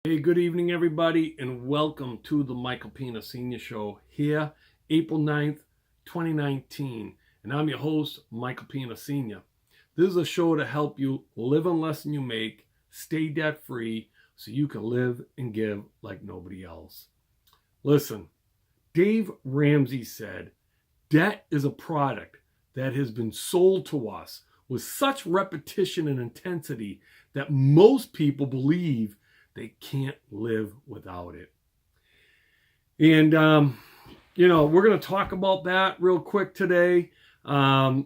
Hey, good evening, everybody, and welcome to the Michael Pina Sr. Show here, April 9th, 2019. And I'm your host, Michael Pina Sr. This is a show to help you live on less than you make, stay debt-free, so you can live and give like nobody else. Listen, Dave Ramsey said, debt is a product that has been sold to us with such repetition and intensity that most people believe they can't live without it. And, we're going to talk about that real quick today. I've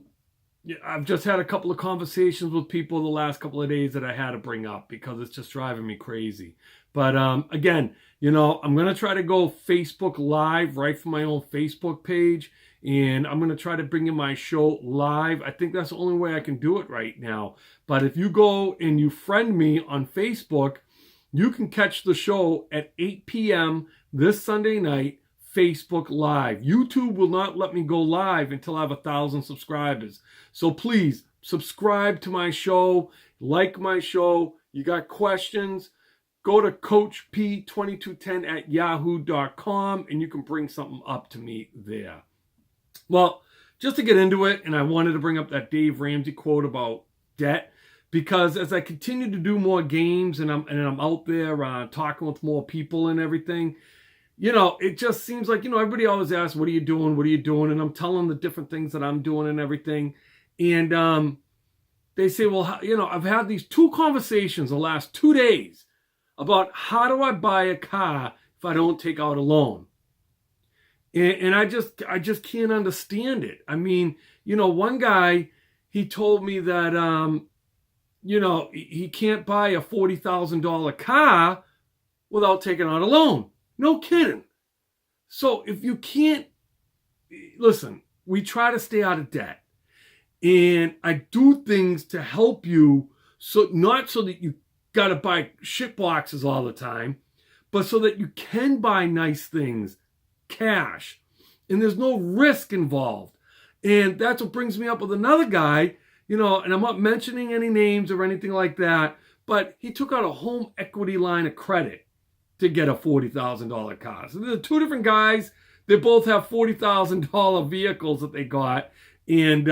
just had a couple of conversations with people the last couple of days that I had to bring up because it's just driving me crazy. But again, I'm going to try to go Facebook Live right from my own Facebook page. And I'm going to try to bring in my show live. I think that's the only way I can do it right now. But if you go and you friend me on Facebook, you can catch the show at 8 p.m. this Sunday night, Facebook Live. YouTube will not let me go live until I have 1,000 subscribers. So please subscribe to my show, like my show. You got questions, go to coachp2210@yahoo.com and you can bring something up to me there. Well, just to get into it, and I wanted to bring up that Dave Ramsey quote about debt. Because as I continue to do more games and I'm out there talking with more people and everything, it just seems like, everybody always asks, what are you doing? What are you doing? And I'm telling them the different things that I'm doing and everything. And they say, well, I've had these 2 conversations the last 2 days about how do I buy a car if I don't take out a loan? And I just can't understand it. I mean, one guy, he told me that, he can't buy a $40,000 car without taking out a loan. No kidding. So if you can't, listen, we try to stay out of debt. And I do things to help you, so not so that you got to buy shit boxes all the time, but so that you can buy nice things, cash. And there's no risk involved. And that's what brings me up with another guy. And I'm not mentioning any names or anything like that, but he took out a home equity line of credit to get a $40,000 car. So there are 2 different guys. They both have $40,000 vehicles that they got. And,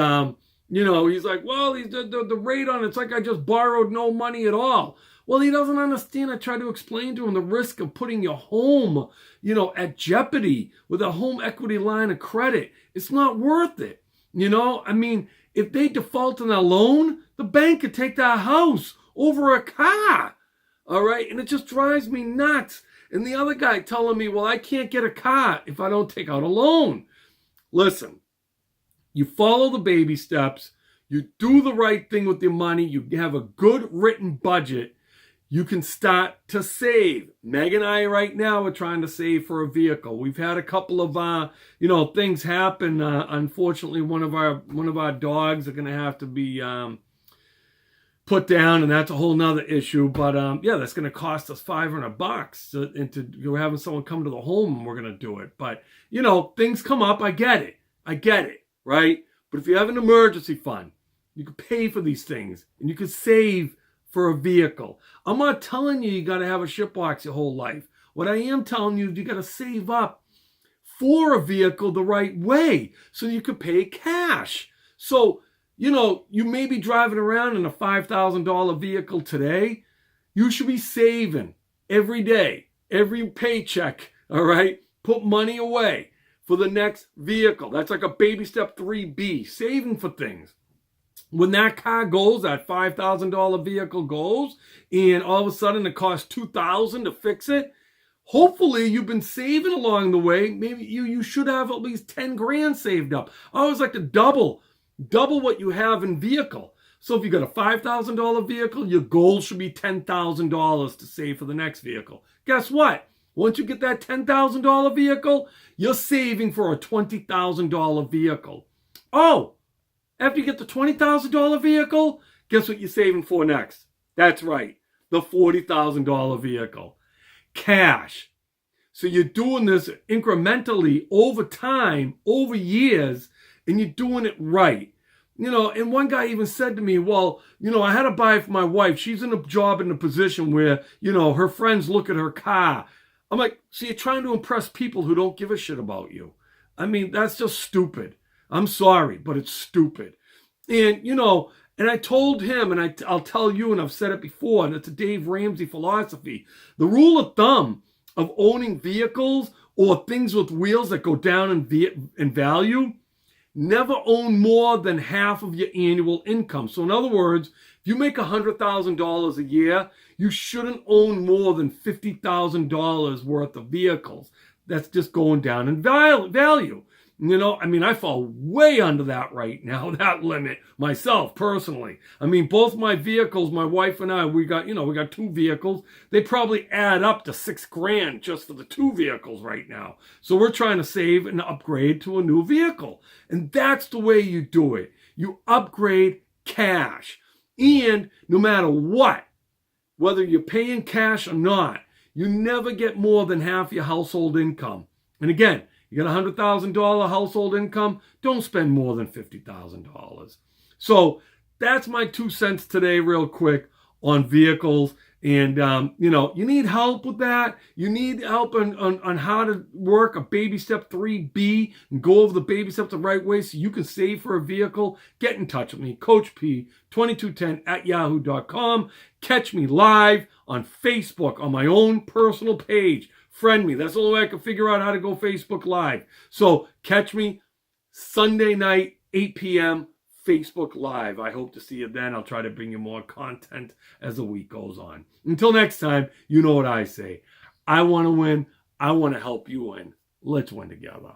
he's like, well, the rate on it's like I just borrowed no money at all. Well, he doesn't understand. I try to explain to him the risk of putting your home, at jeopardy with a home equity line of credit. It's not worth it. If they default on a loan, the bank could take that house over a car. All right. And it just drives me nuts. And the other guy telling me, well, I can't get a car if I don't take out a loan. Listen, you follow the baby steps. You do the right thing with your money. You have a good written budget. You can start to save. Meg and I right now are trying to save for a vehicle. We've had a couple of, things happen. Unfortunately, one of our dogs are going to have to be put down, and that's a whole nother issue. But that's going to cost us $500, and you're having someone come to the home, and we're going to do it. But things come up. I get it, right? But if you have an emergency fund, you can pay for these things, and you can save for a vehicle. I'm not telling you got to have a shit box your whole life. What I am telling you is you got to save up for a vehicle the right way so you could pay cash. So, you may be driving around in a $5,000 vehicle today. You should be saving every day, every paycheck, all right? Put money away for the next vehicle. That's like a baby step 3B, saving for things. When that car goes, that $5,000 vehicle goes, and all of a sudden it costs $2,000 to fix it, hopefully you've been saving along the way. Maybe you should have at least 10 grand saved up. I always like to double what you have in vehicle. So if you got a $5,000 vehicle, your goal should be $10,000 to save for the next vehicle. Guess what? Once you get that $10,000 vehicle, you're saving for a $20,000 vehicle. Oh, after you get the $20,000 vehicle, guess what you're saving for next? That's right, the $40,000 vehicle. Cash. So you're doing this incrementally over time, over years, and you're doing it right. And one guy even said to me, well, I had to buy it for my wife. She's in a job, in a position where, her friends look at her car. I'm like, so you're trying to impress people who don't give a shit about you. I mean, that's just stupid. I'm sorry, but it's stupid. And, and I told him, and I'll tell you, and I've said it before, and it's a Dave Ramsey philosophy. The rule of thumb of owning vehicles or things with wheels that go down in value, never own more than half of your annual income. So in other words, if you make $100,000 a year, you shouldn't own more than $50,000 worth of vehicles. That's just going down in value. I fall way under that right now, that limit, myself personally. Both my vehicles, my wife and I, we got 2 vehicles. They probably add up to $6,000 just for the 2 vehicles right now. So we're trying to save and upgrade to a new vehicle. And that's the way you do it. You upgrade cash. And no matter what, whether you're paying cash or not, you never get more than half your household income. And again, you got $100,000 household income, don't spend more than $50,000. So that's my 2 cents today real quick on vehicles. And, you need help with that. You need help on how to work a baby step 3B and go over the baby steps the right way so you can save for a vehicle. Get in touch with me, Coach P, 2210@yahoo.com. Catch me live on Facebook on my own personal page. Friend me. That's the only way I can figure out how to go Facebook Live. So catch me Sunday night, 8 p.m., Facebook Live. I hope to see you then. I'll try to bring you more content as the week goes on. Until next time, you know what I say. I want to win. I want to help you win. Let's win together.